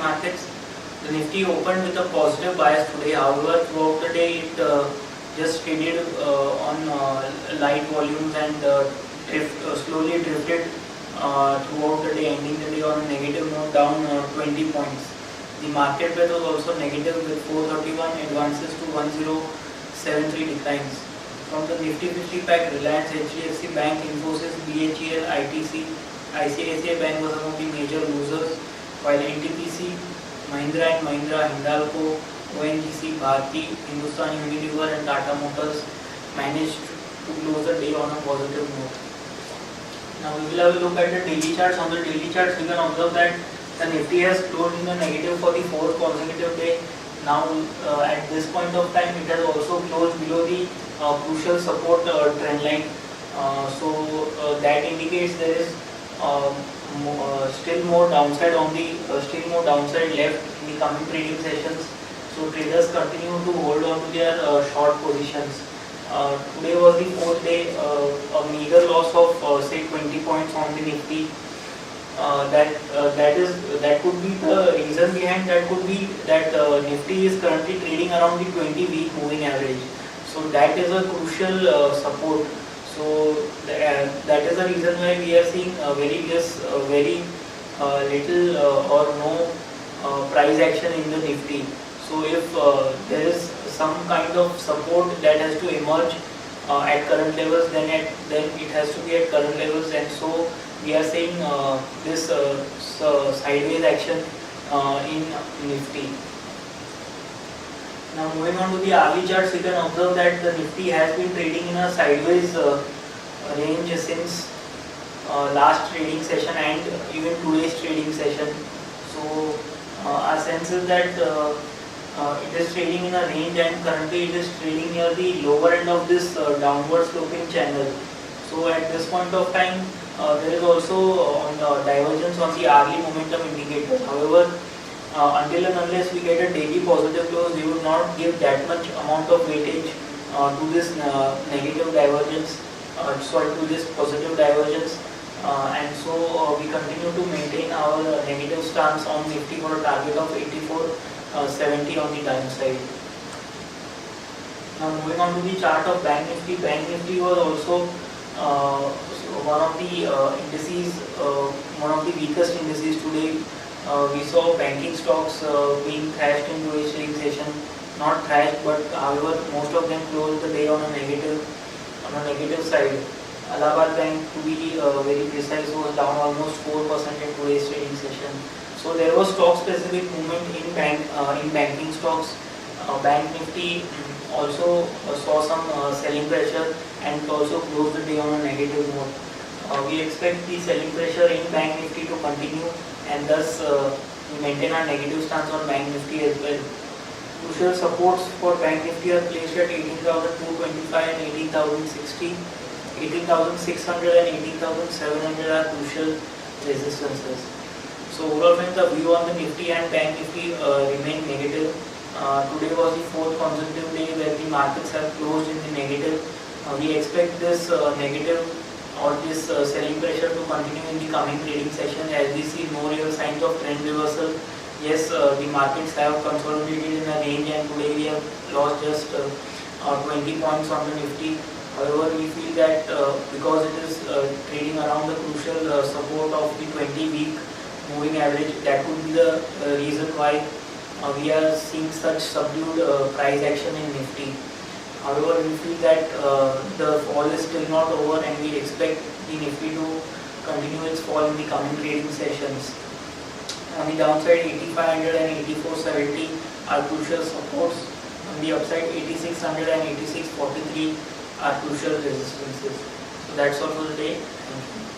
markets. The Nifty opened with a positive bias today. However, throughout the day it just traded on light volumes and slowly drifted throughout the day, ending the day on a negative note, down 20 points. The market breadth was also negative with 431 advances to 1073 declines. From the Nifty 50 pack, Reliance, HDFC Bank, Infosys, BHEL, ITC, ICICI Bank was among the major losers, while NTPC, Mahindra and Mahindra, Hindalco, ONGC, Bharti, Hindustan Unilever and Tata Motors managed to close the day on a positive note. Now we will have a look at the daily charts. On the daily charts, we can observe that the Nifty has closed in the negative for the fourth consecutive day. Now at this point of time, it has also closed below the crucial support trend line. That indicates there is still more downside left in the coming trading sessions. So traders continue to hold on to their short positions. Today was the fourth day, a meager loss of say 20 points on the Nifty. That could be the reason behind that. Could be that Nifty is currently trading around the 20-week moving average. So that is a crucial support. So that is the reason why we are seeing very little or no price action in the Nifty. So if there is some kind of support that has to emerge at current levels, then it has to be at current levels, and so we are seeing this sideways action in Nifty. Now moving on to the hourly charts, you can observe that the Nifty has been trading in a sideways range since last trading session and even today's trading session. So our sense is that it is trading in a range, and currently it is trading near the lower end of this downward sloping channel. So at this point of time, there is also divergence on the hourly momentum indicator. However, until and unless we get a daily positive close, we would not give that much amount of weightage to this negative divergence, to this positive divergence, and so we continue to maintain our negative stance on Nifty for a target of 84.70 on the downside. Now moving on to the chart of Bank Nifty. Bank Nifty was also one of the indices, one of the weakest indices today. We saw banking stocks being thrashed in today's trading session. Not thrashed, but however most of them closed the day on a negative side. Allahabad Bank, to be very precise, was down almost 4% in today's trading session. So there was stock-specific movement in banking stocks. Bank Nifty also saw some selling pressure and also closed the day on a negative note. We expect the selling pressure in Bank Nifty to continue, and thus we maintain our negative stance on Bank Nifty as well. Crucial supports for Bank Nifty are placed at 18,225 and 18,060. 18,600 and 18,700 are crucial resistances. So overall friends, the view on the Nifty and Bank Nifty remain negative. Today was the fourth consecutive day where the markets have closed in the negative. We expect this negative or this selling pressure to continue in the coming trading session as we see no real signs of trend reversal. Yes, the markets have consolidated in a range, and today we have lost just 20 points on the Nifty. However, we feel that because it is trading around the crucial support of the 20-week moving average, that could be the reason why we are seeing such subdued price action in Nifty. However, we feel that the fall is still not over, and we expect the Nifty to continue its fall in the coming trading sessions. On the downside, 8,500 and 84.70 are crucial supports. On the upside, 8,600 and 86.43 are crucial resistances. So that's all for the day. Thank you.